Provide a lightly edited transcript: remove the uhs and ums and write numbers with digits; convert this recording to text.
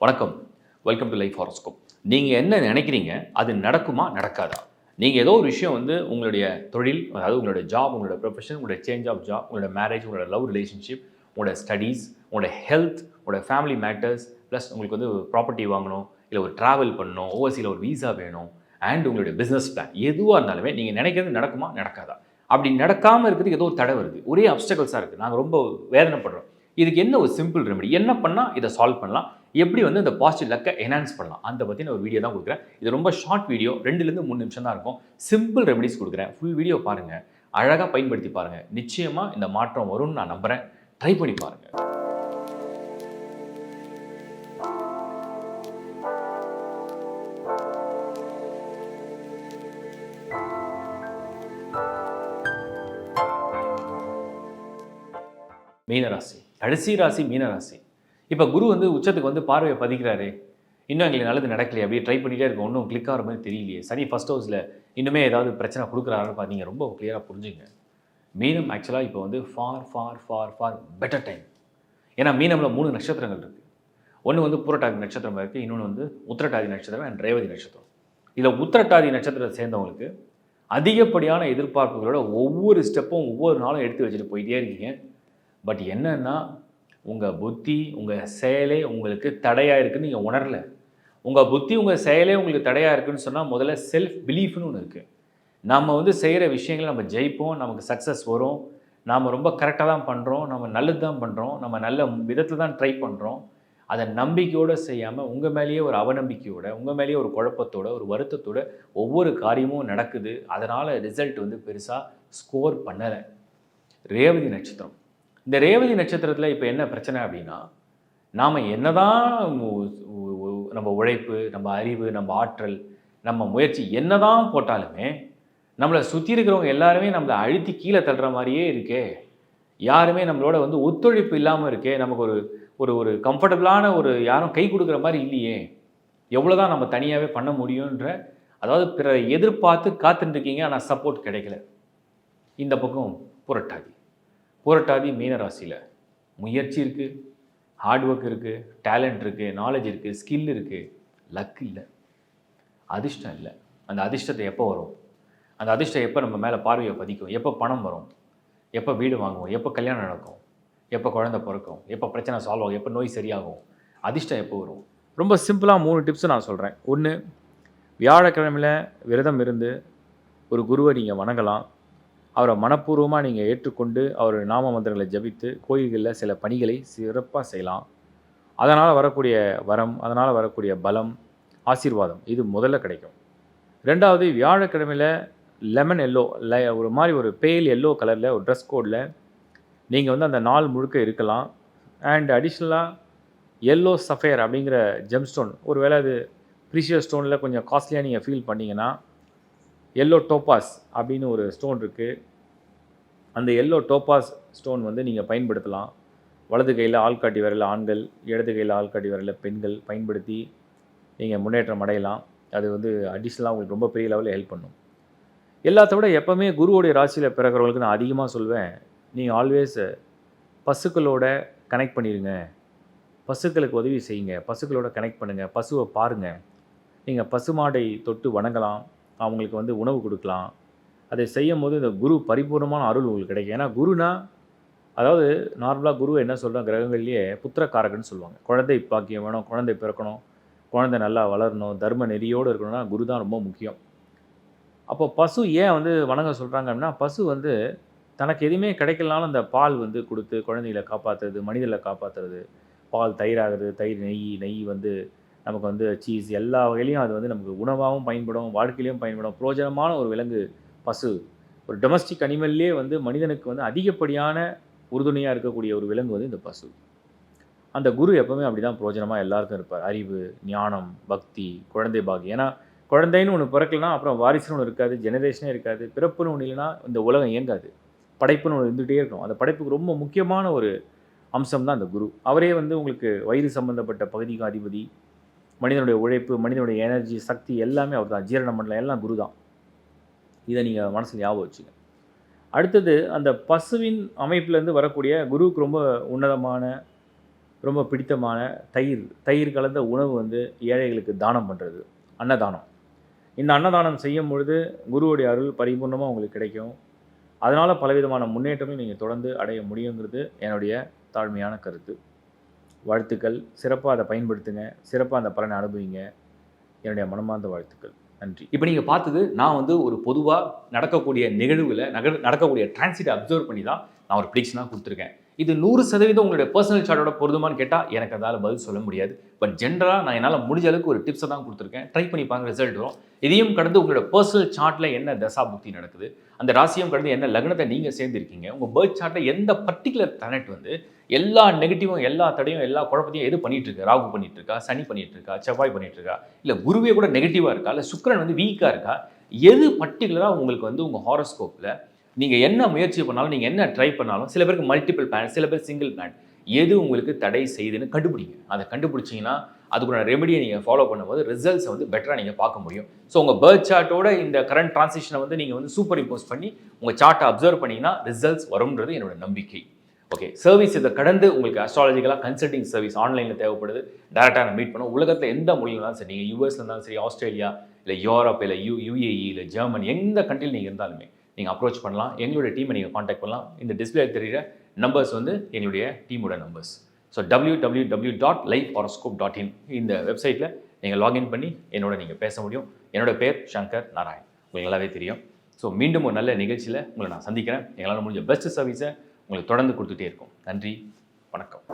வணக்கம். Welcome to life horoscope. நீங்க என்ன நினைக்கிறீங்க? அது நடக்குமா? நடக்காதா? நீங்க ஏதோ ஒரு விஷயம் உங்களுடைய தொழில், அதாவது உங்களுடைய ஜாப், உங்களோட ப்ரொஃபஷன், உங்களுடைய சேஞ்ச் ஆஃப் ஜாப், உங்களோட மேரேஜ், உங்களோட லவ் ரிலேஷன்ஷிப், உங்களோட ஸ்டடீஸ், உங்களோட ஹெல்த், உங்களோட ஃபேமிலி மேட்டர்ஸ், பிளஸ் உங்களுக்கு ப்ராப்பர்ட்டி வாங்கணும், இல்ல ஒரு டிராவல் பண்ணணும், ஓவர்சீல ஒரு விசா வேணும், அண்ட் உங்களுடைய பிசினஸ் பிளான் எதுவா இருந்தாலுமே நீங்க நினைக்கிறது நடக்குமா? நடக்காதா? அப்படி நடக்காம இருக்கிறதுக்கு ஏதோ ஒரு தடை வருது. ஒரே அப்ஸ்டக்கிள்ஸா இருக்கு. நாங்க ரொம்ப வேதனைப்படுறோம். இதுக்கு என்ன ஒரு சிம்பிள் ரெமெடி? என்ன பண்ணா இத சால்வ் பண்ணலாம்? எப்படி இந்த பாசிட்டிவ் லக்க என்ஹான்ஸ் பண்ணலாம்? அந்த பத்தின ஒரு வீடியோ தான் குடுக்குறேன். இது ரொம்ப ஷார்ட் வீடியோ. 2லிருந்து 3 நிமிஷம் தான் இருக்கும். சிம்பிள் ரெமெடிஸ் குடுக்குறேன். ஃபுல் வீடியோ பாருங்க. அழகா பயன்படுத்தி பாருங்க. நிச்சயமா இந்த மாற்றம் வரும்னு நான் நம்புறேன். ட்ரை பண்ணி பாருங்க. மீனராசி. கடைசி ராசி மீனராசி. இப்ப குரு உச்சத்துக்கு பார்வைய பதிக்கிறாரே! இன்னும் எங்களுக்கு நல்லது நடக்கலையே! அப்படியே ட்ரை பண்ணிட்டே இருக்கோம். ஒண்ணும் கிளிக் ஆகுற மாரி தெரியலையே! சனி ஃபர்ஸ்ட் ஹவுஸ்ல இன்னுமே ஏதாவது பிரச்சனை குடுக்குறாரான்னு நீங்க ரொம்ப கிளியரா புரிஞ்சுங்க. மீனம் ஆக்சுவலா இப்போ ஃபார் பெட்டர் டைம். ஏன்னா மீனம்ல 3 நட்சத்திரங்கள் இருக்கு. ஒண்ணு பூரட்டாதி நட்சத்திரம் இருக்கு. இன்னொன்னு உத்திரட்டாதி நட்சத்திரம் அண்ட் ரேவதி நட்சத்திரம். இதுல உத்திரட்டாதி நட்சத்திரத்தை சேர்ந்தவங்களுக்கு அதிகப்படியான எதிர்பார்ப்புகளோட ஒவ்வொரு ஸ்டெப்பும் ஒவ்வொரு நாளும் எடுத்து வச்சுட்டு போயிட்டே இருக்கீங்க. பட் என்னன்னா, உங்க புத்தி, உங்க செயலே உங்களுக்கு தடையா இருக்குன்னு நீங்க உணரல. உங்க புத்தி, உங்க செயலே உங்களுக்கு தடையா இருக்குன்னு சொன்னா, முதல்ல செல்ஃப் பிலீஃப்னு ஒண்ணு இருக்கு. நம்ம செய்ற விஷயங்கள நம்ம ஜெயிப்போம். நமக்கு சக்சஸ் வரும். நாம ரொம்ப கரெக்ட்டா தான் பண்றோம். நம்ம நல்லது தான் பண்றோம். நம்ம நல்ல விதத்துல தான் ட்ரை பண்றோம். அத நம்பிக்கையோட செய்யாம, உங்க மேலேயே ஒரு அவநம்பிக்கையோட, உங்க மேலேயே ஒரு குழப்பத்தோட, ஒரு வருத்தத்தோட ஒவ்வொரு காரியமும் நடக்குது. அதனால ரிசல்ட் பெருசா ஸ்கோர் பண்ணல. ரேவதி நட்சத்திரம். இந்த ரேவதி நட்சத்திரத்தில இப்ப என்ன பிரச்சனை அப்படின்னா, நாம என்னதான் நம்ம உழைப்பு, நம்ம அறிவு, நம்ம ஆற்றல், நம்ம முயற்சி என்னதான் போட்டாலுமே, நம்மள சுத்தி இருக்கிறவங்க எல்லாருமே நம்மள அழுத்தி கீழ தள்ளுற மாரியே இருக்கே! யாருமே நம்மளோட ஒத்துழைப்பு இல்லாம இருக்கே! நமக்கு ஒரு ஒரு ஒரு கம்ஃபர்டபுளான யாரும் கை குடுக்குற மாரி இல்லையே! எவ்வளோதான் நம்ம தனியாவே பண்ண முடியுன்ற அதாவது பிறரை எதிர்பார்த்து காத்துட்டு இருக்கீங்க. ஆனா சப்போர்ட் கிடைக்கல. இந்த பக்கம் புரட்டாதி. புரட்டாதி மீன ராசியில முயற்சி இருக்கு, ஹார்ட் ஒர்க் இருக்கு, டேலண்ட் இருக்கு, நாலேட்ஜ் இருக்கு, ஸ்கில் இருக்கு. லக் இல்ல. அதிர்ஷ்டம் இல்ல. அந்த அதிர்ஷ்டத்தை எப்போ வரும்? அந்த அதிர்ஷ்டம் எப்போ நம்ம மேல பார்வைய பதிக்கும்? எப்போ பணம் வரும்? எப்போ வீடு வாங்குவோம்? எப்போ கல்யாணம் நடக்கும்? எப்போ குழந்தை பொறக்கும்? எப்போ பிரச்சனை சால்வ் ஆகும்? எப்போ நோய் சரியாகும்? அதிர்ஷ்டம் எப்போ வரும்? ரொம்ப சிம்பிளா 3 டிப்ஸ் நான் சொல்றேன். 1, வியாழக்கிழமையில விரதம் இருந்து ஒரு குருவ நீங்க வணங்கலாம். அவரை மனப்பூர்வமா நீங்க ஏற்றுக்கொண்டு, அவர் நாம மந்திரங்களை ஜபித்து, கோயில்கள்ல சில பணிகளை சிறப்பா செய்யலாம். அதனால வரக்கூடிய வரம், அதனால வரக்கூடிய பலம், ஆசீர்வாதம் இது முதல்ல கிடைக்கும். 2வது வியாழக்கிழமையில லெமன் எல்லோ ஒரு மாரி ஒரு பேல் எல்லோ கலர்ல ஒரு ட்ரெஸ் கோட்ல நீங்க அந்த நாள் முழுக்க இருக்கலாம். அண்ட் அடிஷனலா எல்லோ சஃபயர் அப்படிங்கிற ஜெம்ஸ்டோன் ஒருவேளை அது ப்ரீஷியஸ் ஸ்டோன்ல கொஞ்சம் காஸ்ட்லியா நீங்க ஃபீல் பண்ணீங்கன்னா, எல்லோ டோபாஸ் அப்படின்னு ஒரு ஸ்டோன் இருக்கு. அந்த எல்லோ டோபாஸ் ஸ்டோன் நீங்க பயன்படுத்தலாம். வலது கையில ஆள்காட்டி விரல்ல ஆண்கள், இடது கையில ஆள்காட்டி விரல்ல பெண்கள் பயன்படுத்தி நீங்க முன்னேற்றம் அடையலாம். அது அடிஷனலா உங்களுக்கு ரொம்ப பெரிய லெவல்ல ஹெல்ப் பண்ணும். எல்லாத்த விட எப்பவுமே குருவோடைய ராசியில பிறக்கிறவங்களுக்கு நான் அதிகமா சொல்வேன், நீங்க ஆல்வேஸ் பசுக்களோட கனெக்ட் பண்ணிருங்க. பசுக்களுக்கு உதவி செய்யுங்க. பசுக்களோட கனெக்ட் பண்ணுங்க. பசுவ பாருங்க. நீங்க பசுமாடை தொட்டு வணங்கலாம். அவங்களுக்கு உணவு குடுக்கலாம். அதை செய்யும்போது இந்த குரு பரிபூர்ணமான அருள் உங்களுக்கு கிடைக்கும். ஏன்னா குருனா அதாவது நார்மலா குருவ என்ன சொல்றோம் கிரகங்கள்லயே புத்திரகாரகன்னு சொல்லுவாங்க. குழந்தை பாக்கியம் வேணும், குழந்தை பிறக்கணும், குழந்தை நல்லா வளரணும், தர்ம நெறியோடு இருக்கணும்னா குரு தான் ரொம்ப முக்கியம். அப்போ பசு ஏன் வணங்க சொல்றாங்க அப்படின்னா, பசு தனக்கு எதுவுமே கிடைக்கலனாலும் அந்த பால் குடுத்து குழந்தைகள காப்பாத்துறது, மனிதர்கள காப்பாத்துறது, பால் தயிராகுறது, தயிர் நெய், நெய் நமக்கு சீஸ் எல்லா வகையிலயும் அது நமக்கு உணவாவும் பயன்படும், வாழ்க்கையிலயும் பயன்படும். புரோஜனமான ஒரு விலங்கு பசு. ஒரு டொமஸ்டிக் அனிமல்லேயே மனிதனுக்கு அதிகப்படியான உறுதுணையா இருக்கக்கூடிய ஒரு விலங்கு இந்த பசு. அந்த குரு எப்பவுமே அப்படிதான் புரோஜனமா எல்லாருக்கும் இருப்பார். அறிவு, ஞானம், பக்தி, குழந்தை பாக்கியம். ஏன்னா குழந்தைன்னு ஒண்ணு பிறக்கலனா, அப்புறம் வாரிசுன்னு ஒண்ணு இருக்காது, ஜெனரேஷனே இருக்காது. பிறப்புன்னு ஒண்ணு இல்லைனா இந்த உலகம் இயங்காது. படைப்புன்னு ஒண்ணு இருந்துகிட்டே இருக்கும். அந்த படைப்புக்கு ரொம்ப முக்கியமான ஒரு அம்சம் தான் அந்த குரு. அவரே உங்களுக்கு வயிறு சம்பந்தப்பட்ட பகுதிக்கு அதிபதி. மனிதனுடைய உழைப்பு, மனிதனுடைய எனர்ஜி, சக்தி எல்லாமே அவர் தான். ஜீரண மண்டலம் எல்லாம் குரு தான். இதை நீங்க மனசுல ஞாபகம் வச்சுங்க. அடுத்தது அந்த பசுவின் அமைப்பிலேருந்து வரக்கூடிய குருவுக்கு ரொம்ப உன்னதமான ரொம்ப பிடித்தமான தயிர் கலந்த உணவு வந்து ஏழைகளுக்கு தானம் பண்ணுறது, அன்னதானம். இந்த அன்னதானம் செய்யும் பொழுது குருவுடைய அருள் பரிபூர்ணமாக உங்களுக்கு கிடைக்கும். அதனால் பலவிதமான முன்னேற்றங்கள் நீங்கள் தொடர்ந்து அடைய முடியுங்கிறது என்னுடைய தாழ்மையான கருத்து. வாழ்த்துக்கள். சிறப்பாக அதை பயன்படுத்துங்க. சிறப்பாக அந்த பலனை அனுபவிங்க. என்னுடைய மனமார்ந்த வாழ்த்துக்கள். நன்றி. இப்போ நீங்கள் பார்த்தது நான் வந்து ஒரு பொதுவாக நடக்கக்கூடிய நிகழ்வில் நடக்கக்கூடிய டிரான்சிட்டை அப்சர்வ் பண்ணி தான் நான் ஒரு ப்ரிடிக்ஷனாக கொடுத்துருக்கேன். இது 100% உங்களுடைய பர்சனல் சார்ட்டோட பொருந்துமான்னு கேட்டால் எனக்கு அதால் பதில் சொல்ல முடியாது. பட் ஜென்ரலாக நான் என்னால் முடிஞ்ச அளவுக்கு ஒரு டிப்ஸை தான் கொடுத்துருக்கேன். ட்ரை பண்ணி பாருங்க, ரிசல்ட் வரும். இதையும் கடந்து உங்களோட பர்சனல் சார்ட்டில் என்ன தசா புக்தி நடக்குது, அந்த ராசியும் கடந்து என்ன லக்னத்தை நீங்கள் சேர்ந்துருக்கீங்க, உங்கள் பர்த் சார்ட்டில் எந்த பர்டிகுலர் பிளானட் வந்து எல்லா நெகட்டிவும், எல்லா தடையும், எல்லா குழப்பத்தையும் எது பண்ணிட்டு இருக்கு, ராகு பண்ணிட்டு இருக்கா, சனி பண்ணிட்டு இருக்கா, செவ்வாய் பண்ணிட்டு இருக்கா, இல்லை குருவே கூட நெகட்டிவாக இருக்கா, இல்லை சுக்கிரன் வந்து வீக்காக இருக்கா, எது பர்டிகுலராக உங்களுக்கு வந்து உங்கள் ஹாரோஸ்கோப்பில் நீங்கள் என்ன முயற்சி பண்ணாலும், நீங்கள் என்ன ட்ரை பண்ணாலும், சில பேருக்கு மல்டிபிள் பிளான், சில பேர் சிங்கிள் பிளான், எது உங்களுக்கு தடை செய்யுதுன்னு கண்டுபிடிங்க. அதை கண்டுபிடிச்சிங்கன்னா அதுக்குள்ள ரெமெடியை நீங்கள் ஃபாலோ பண்ணும்போது ரிசல்ட்ஸை வந்து பெட்டராக நீங்கள் பார்க்க முடியும். ஸோ உங்கள் பர்த் சார்ட்டோட இந்த கரண்ட் டிரான்சிஷனை வந்து நீங்கள் வந்து சூப்பர் இம்போஸ் பண்ணி உங்கள் சார்ட்டை அப்சர்வ் பண்ணிங்கன்னா ரிசல்ட்ஸ் வரும்ன்றது என்னோட நம்பிக்கை. ஓகே, சர்வீஸ் இதை கடந்து உங்களுக்கு அஸ்ட்ராலஜிக்கலாக கன்சல்டிங் சர்வீஸ் ஆன்லைனில் தேவைப்படுது. டேரெக்டாக நான் மீட் பண்ணுவோம். உலகத்தில் எந்த மொழியில் இருந்தாலும் சரி, நீங்கள் யூஎஸ்ல இருந்தாலும் சரி, ஆஸ்திரேலியா இல்லை யூரோப் இல்லை யூஏஇ இல்லை ஜெர்மனி, எந்த கண்ட்ரியில் நீங்கள் இருந்தாலுமே நீங்கள் அப்ரோச் பண்ணலாம். எங்களுடைய டீமை நீங்கள் காண்டாக்ட் பண்ணலாம். இந்த டிஸ்பிளே தெரிகிற நம்பர்ஸ் வந்து எங்களுடைய டீமோட நம்பர்ஸ். ஸோ www.lifehoroscope.in இந்த வெப்சைட்டில் நீங்கள் லாகின் பண்ணி என்னோட நீங்கள் பேச முடியும். என்னோட பேர் சங்கர் நாராயண், உங்களுக்கு நல்லாவே தெரியும். ஸோ மீண்டும் ஒரு நல்ல நிகழ்ச்சியில் உங்களை நான் சந்திக்கிறேன். எங்களால் முடிஞ்ச பெஸ்ட் சர்வீஸை உங்களுக்கு தொடர்ந்து கொடுத்துட்டே இருக்கும். நன்றி, வணக்கம்.